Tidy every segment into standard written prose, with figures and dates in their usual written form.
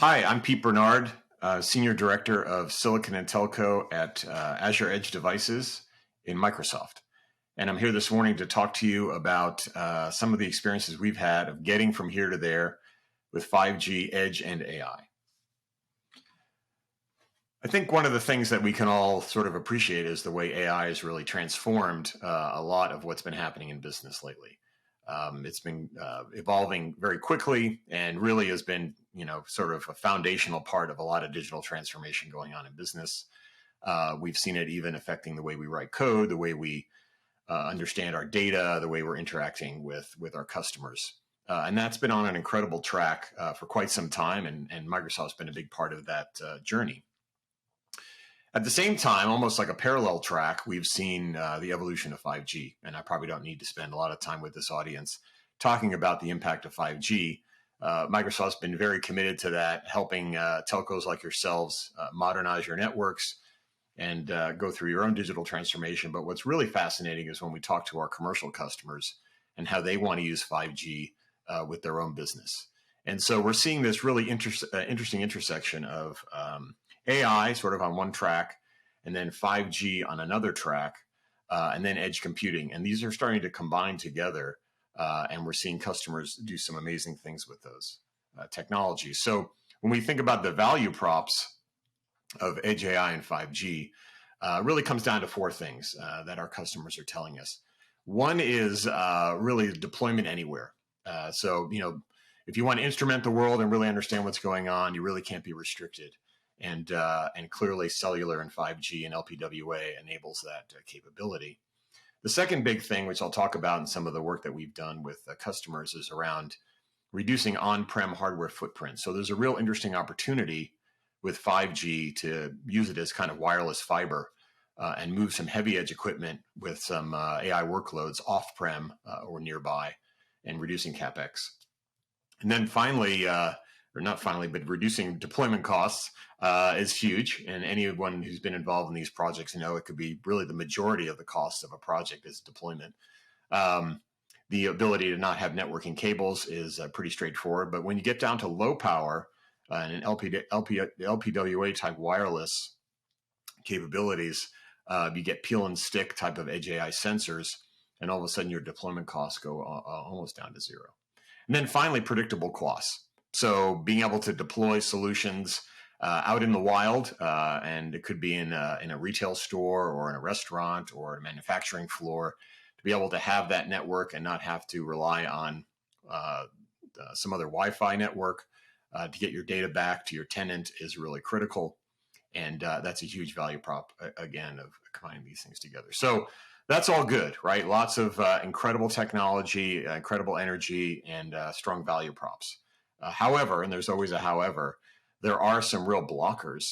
Hi, I'm Pete Bernard, Senior Director of Silicon and Telco at Azure Edge Devices in Microsoft. And I'm here this morning to talk to you about some of the experiences we've had of getting from here to there with 5G, Edge, and AI. I think one of the things that we can all sort of appreciate is the way AI has really transformed a lot of what's been happening in business lately. It's been evolving very quickly and really has been, sort of a foundational part of a lot of digital transformation going on in business. We've seen it even affecting the way we write code, the way we understand our data, the way we're interacting with our customers. And that's been on an incredible track for quite some time, and Microsoft's been a big part of that journey. At the same time, almost like a parallel track, we've seen the evolution of 5G. And I probably don't need to spend a lot of time with this audience talking about the impact of 5G. Microsoft's been very committed to that, helping telcos like yourselves modernize your networks and go through your own digital transformation. But what's really fascinating is when we talk to our commercial customers and how they want to use 5G with their own business. And so we're seeing this really interesting intersection of AI sort of on one track, and then 5G on another track, and then edge computing. And these are starting to combine together, and we're seeing customers do some amazing things with those technologies. So when we think about the value props of edge AI and 5G, it really comes down to four things that our customers are telling us. One is really deployment anywhere. So, if you want to instrument the world and really understand what's going on, you really can't be restricted. And clearly cellular and 5G and LPWA enables that capability. The second big thing, which I'll talk about in some of the work that we've done with customers, is around reducing on-prem hardware footprint. So there's a real interesting opportunity with 5G to use it as kind of wireless fiber and move some heavy edge equipment with some AI workloads off-prem or nearby, and reducing CapEx. And then finally, or not finally, but reducing deployment costs is huge. And anyone who's been involved in these projects, it could be really the majority of the cost of a project is deployment. The ability to not have networking cables is pretty straightforward. But when you get down to low power and an LPWA type wireless capabilities, you get peel and stick type of edge AI sensors, and all of a sudden your deployment costs go almost down to zero. And then finally, predictable costs. So being able to deploy solutions out in the wild, and it could be in a retail store or in a restaurant or a manufacturing floor, to be able to have that network and not have to rely on some other Wi-Fi network to get your data back to your tenant is really critical. And that's a huge value prop, again, of combining these things together. So that's all good, right? Lots of incredible technology, incredible energy, and strong value props. However, and there's always a however, there are some real blockers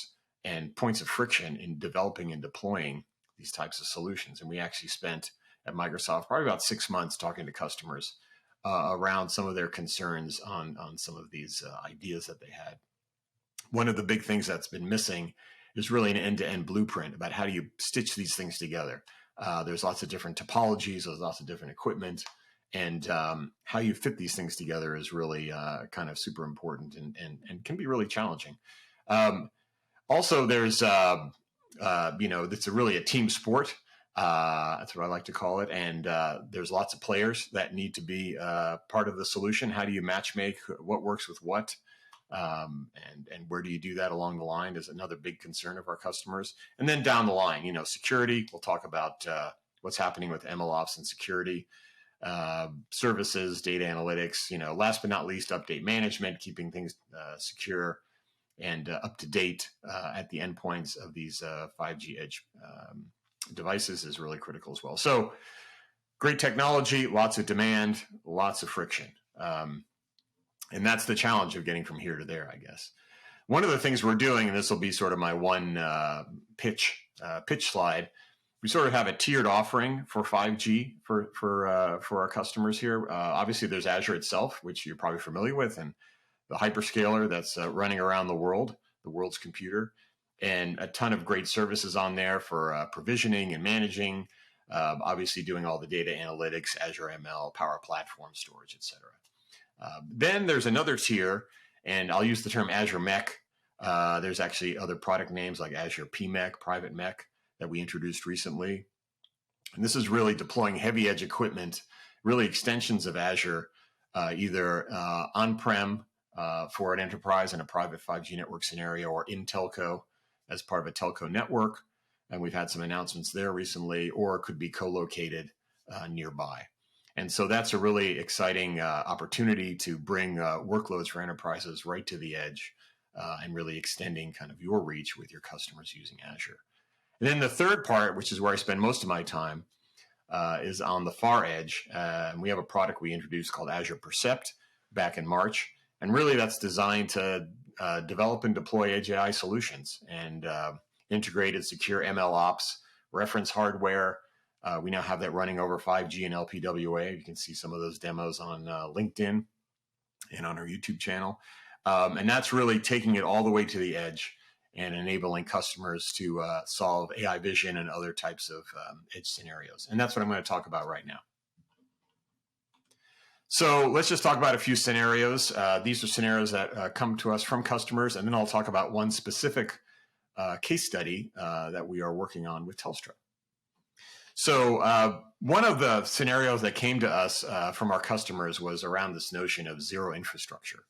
and points of friction in developing and deploying these types of solutions. And we actually spent at Microsoft probably about 6 months talking to customers around some of their concerns on some of these ideas that they had. One of the big things that's been missing is really an end-to-end blueprint about how do you stitch these things together. There's lots of different topologies, there's lots of different equipment, and how you fit these things together is really kind of super important and can be really challenging. Also, there's, it's really a team sport. That's what I like to call it. And there's lots of players that need to be part of the solution. How do you match make what works with what? And where do you do that along the line is another big concern of our customers. And then down the line, security, we'll talk about what's happening with MLOps and security, services, data analytics, last but not least, update management, keeping things secure and up to date at the endpoints of these 5G edge devices is really critical as well. So great technology, lots of demand, lots of friction. And that's the challenge of getting from here to there, I guess. One of the things we're doing, and this will be sort of my one pitch slide, we sort of have a tiered offering for 5G for our customers here. Obviously, there's Azure itself, which you're probably familiar with, and the hyperscaler that's running around the world's computer, and a ton of great services on there for provisioning and managing, obviously doing all the data analytics, Azure ML, Power Platform storage, et cetera. Then there's another tier, And I'll use the term Azure Mech. There's actually other product names like Azure PMech, Private Mech, that we introduced recently. And this is really deploying heavy edge equipment, really extensions of Azure, either on-prem for an enterprise in a private 5G network scenario, or in telco as part of a telco network. And we've had some announcements there recently, or it could be co-located nearby. And so that's a really exciting opportunity to bring workloads for enterprises right to the edge and really extending kind of your reach with your customers using Azure. And then the third part, which is where I spend most of my time, is on the far edge. And we have a product we introduced called Azure Percept back in March. And really that's designed to develop and deploy edge AI solutions and integrated secure ML ops, reference hardware. We now have that running over 5G and LPWA. You can see some of those demos on LinkedIn and on our YouTube channel. And that's really taking it all the way to the edge and enabling customers to solve AI vision and other types of edge scenarios. And that's what I'm going to talk about right now. So let's just talk about a few scenarios. These are scenarios that come to us from customers, and then I'll talk about one specific case study that we are working on with Telstra. So one of the scenarios that came to us from our customers was around this notion of zero infrastructure.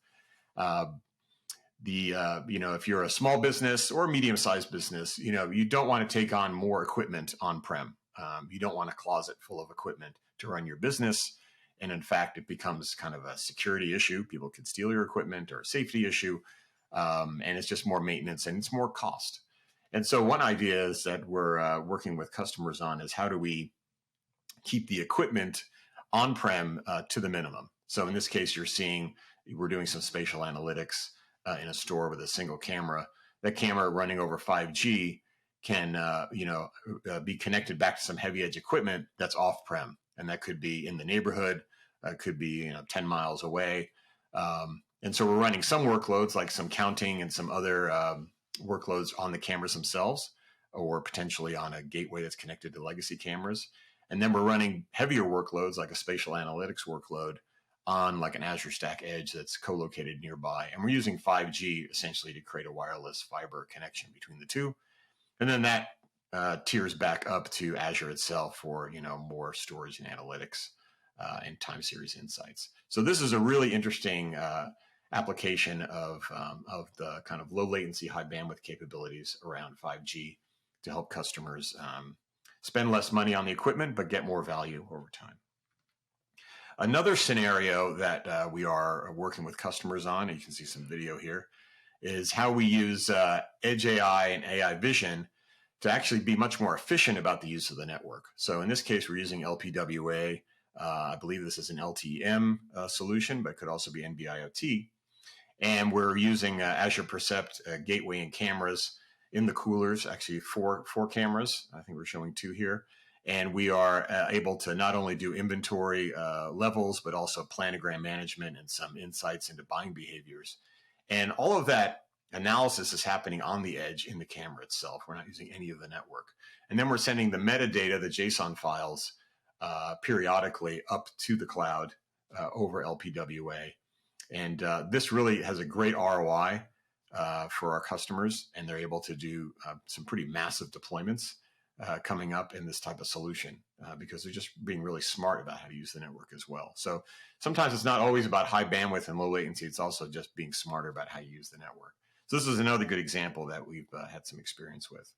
If you're a small business or a medium-sized business, you don't want to take on more equipment on-prem. You don't want a closet full of equipment to run your business. And in fact, it becomes kind of a security issue. People could steal your equipment, or a safety issue. And it's just more maintenance and it's more cost. And so one idea is that we're working with customers on is how do we keep the equipment on-prem to the minimum. So in this case, you're seeing we're doing some spatial analytics in a store with a single camera. That camera running over 5G can be connected back to some heavy edge equipment that's off-prem. And that could be in the neighborhood, could be 10 miles away. And so we're running some workloads like some counting and some other workloads on the cameras themselves, or potentially on a gateway that's connected to legacy cameras. And then we're running heavier workloads like a spatial analytics workload on like an Azure Stack Edge that's co-located nearby. And we're using 5G essentially to create a wireless fiber connection between the two. And then that tiers back up to Azure itself for more storage and analytics and time series insights. So this is a really interesting application of the kind of low latency, high bandwidth capabilities around 5G to help customers spend less money on the equipment but get more value over time. Another scenario that we are working with customers on, and you can see some video here, is how we use Edge AI and AI vision to actually be much more efficient about the use of the network. So in this case, we're using LPWA. I believe this is an LTM solution, but it could also be NB-IoT. And we're using Azure Percept gateway and cameras in the coolers, actually four cameras. I think we're showing 2 here. And we are able to not only do inventory levels, but also planogram management and some insights into buying behaviors. And all of that analysis is happening on the edge in the camera itself. We're not using any of the network. And then we're sending the metadata, the JSON files, periodically up to the cloud over LPWA. And this really has a great ROI for our customers, and they're able to do some pretty massive deployments coming up in this type of solution because they're just being really smart about how to use the network as well. So sometimes it's not always about high bandwidth and low latency. It's also just being smarter about how you use the network. So this is another good example that we've had some experience with.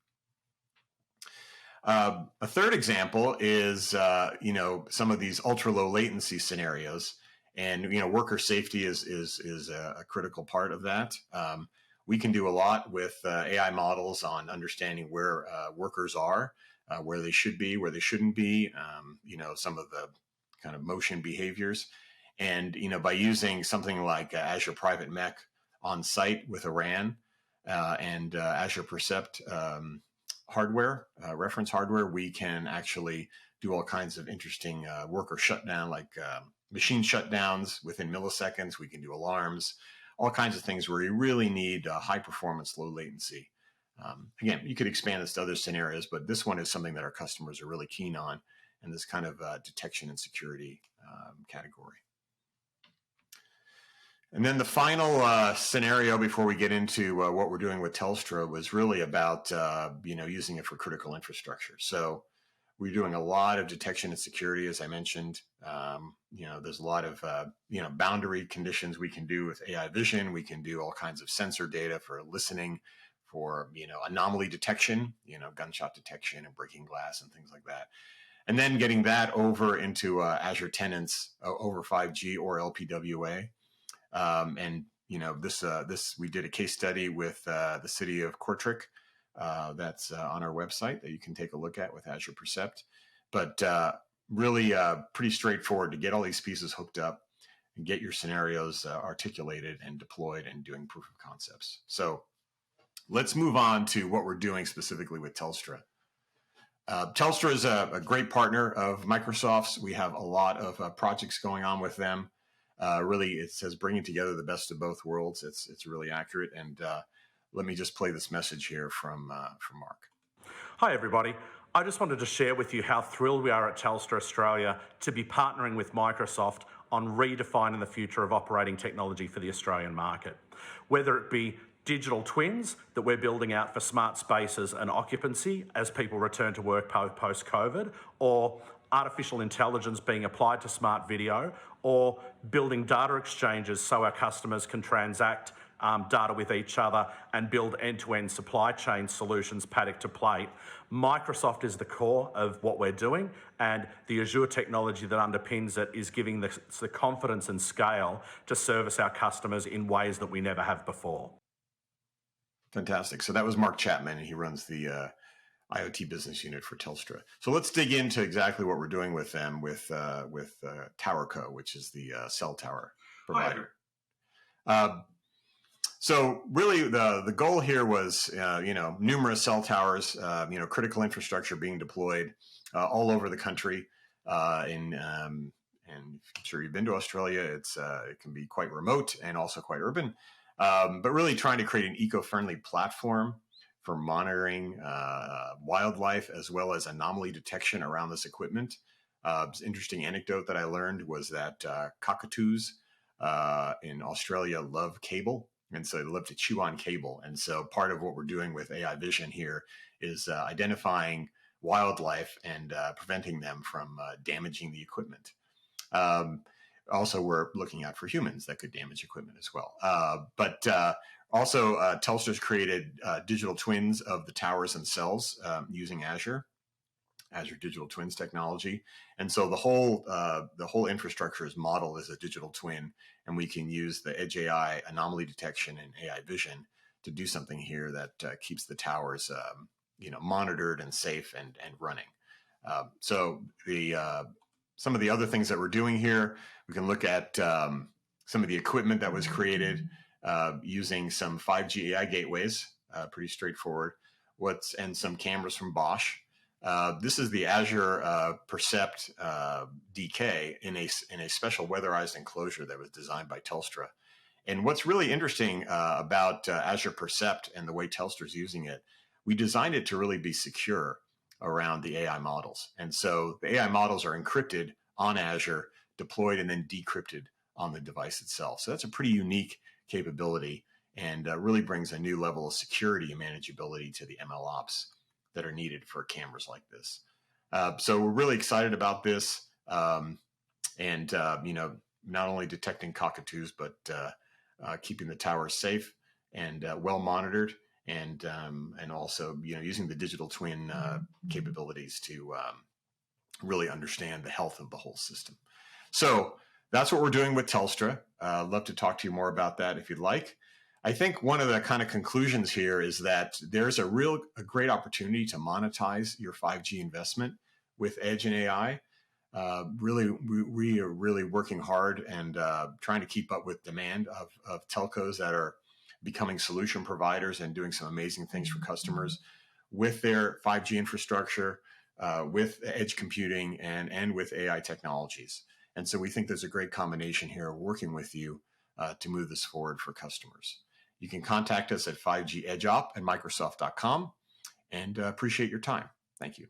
A third example is, some of these ultra low latency scenarios, and, worker safety is a critical part of that. We can do a lot with AI models on understanding where workers are, where they should be, where they shouldn't be, some of the kind of motion behaviors. And, by using something like Azure Private Mech on site with a RAN and Azure Percept hardware, reference hardware, we can actually do all kinds of interesting worker shutdown, like machine shutdowns within milliseconds. We can do alarms, all kinds of things where you really need high performance, low latency. Again, you could expand this to other scenarios, but this one is something that our customers are really keen on in this kind of detection and security category. And then the final scenario before we get into what we're doing with Telstra was really about using it for critical infrastructure. So we're doing a lot of detection and security, as I mentioned. There's a lot of boundary conditions we can do with AI vision. We can do all kinds of sensor data for listening, for anomaly detection, gunshot detection and breaking glass and things like that. And then getting that over into Azure tenants over 5G or LPWA. This we did a case study with the city of Kortrijk. That's on our website that you can take a look at with Azure Percept. But really pretty straightforward to get all these pieces hooked up and get your scenarios articulated and deployed and doing proof of concepts. So let's move on to what we're doing specifically with Telstra. Telstra is a great partner of Microsoft's. We have a lot of projects going on with them. Really, it says bringing together the best of both worlds. It's really accurate. And let me just play this message here from Mark. Hi, everybody. I just wanted to share with you how thrilled we are at Telstra Australia to be partnering with Microsoft on redefining the future of operating technology for the Australian market. Whether it be digital twins that we're building out for smart spaces and occupancy as people return to work post-COVID, or artificial intelligence being applied to smart video, or building data exchanges so our customers can transact data with each other and build end-to-end supply chain solutions paddock to plate. Microsoft is the core of what we're doing, and the Azure technology that underpins it is giving the confidence and scale to service our customers in ways that we never have before. Fantastic. So that was Mark Chapman, and he runs the IoT business unit for Telstra. So let's dig into exactly what we're doing with them with TowerCo, which is the cell tower provider. So really the goal here was, numerous cell towers, critical infrastructure being deployed all over the country. And I'm sure you've been to Australia. It can be quite remote and also quite urban, but really trying to create an eco-friendly platform for monitoring wildlife as well as anomaly detection around this equipment. Interesting anecdote that I learned was that cockatoos in Australia love cable. And so they love to chew on cable. And so part of what we're doing with AI vision here is identifying wildlife and preventing them from damaging the equipment. Also, we're looking out for humans that could damage equipment as well. Also, Telstra's created digital twins of the towers themselves using Azure Digital Twins technology. And so the whole infrastructure is modeled as a digital twin, and we can use the Edge AI anomaly detection and AI vision to do something here that keeps the towers monitored and safe and running. So some of the other things that we're doing here, we can look at some of the equipment that was created using some 5G AI gateways, pretty straightforward, and some cameras from Bosch. This is the Azure Percept DK in a special weatherized enclosure that was designed by Telstra. And what's really interesting about Azure Percept and the way Telstra's using it, we designed it to really be secure around the AI models. And so the AI models are encrypted on Azure, deployed, and then decrypted on the device itself. So that's a pretty unique capability and really brings a new level of security and manageability to the ML ops that are needed for cameras like this. So we're really excited about this, and not only detecting cockatoos, but keeping the towers safe and well monitored, and also using the digital twin capabilities to really understand the health of the whole system. So that's what we're doing with Telstra. Love to talk to you more about that if you'd like. I think one of the kind of conclusions here is that there's a great opportunity to monetize your 5G investment with Edge and AI. We are really working hard and trying to keep up with demand of telcos that are becoming solution providers and doing some amazing things for customers with their 5G infrastructure, with edge computing, and with AI technologies. And so we think there's a great combination here working with you to move this forward for customers. You can contact us at 5G EdgeOp at Microsoft.com, and appreciate your time. Thank you.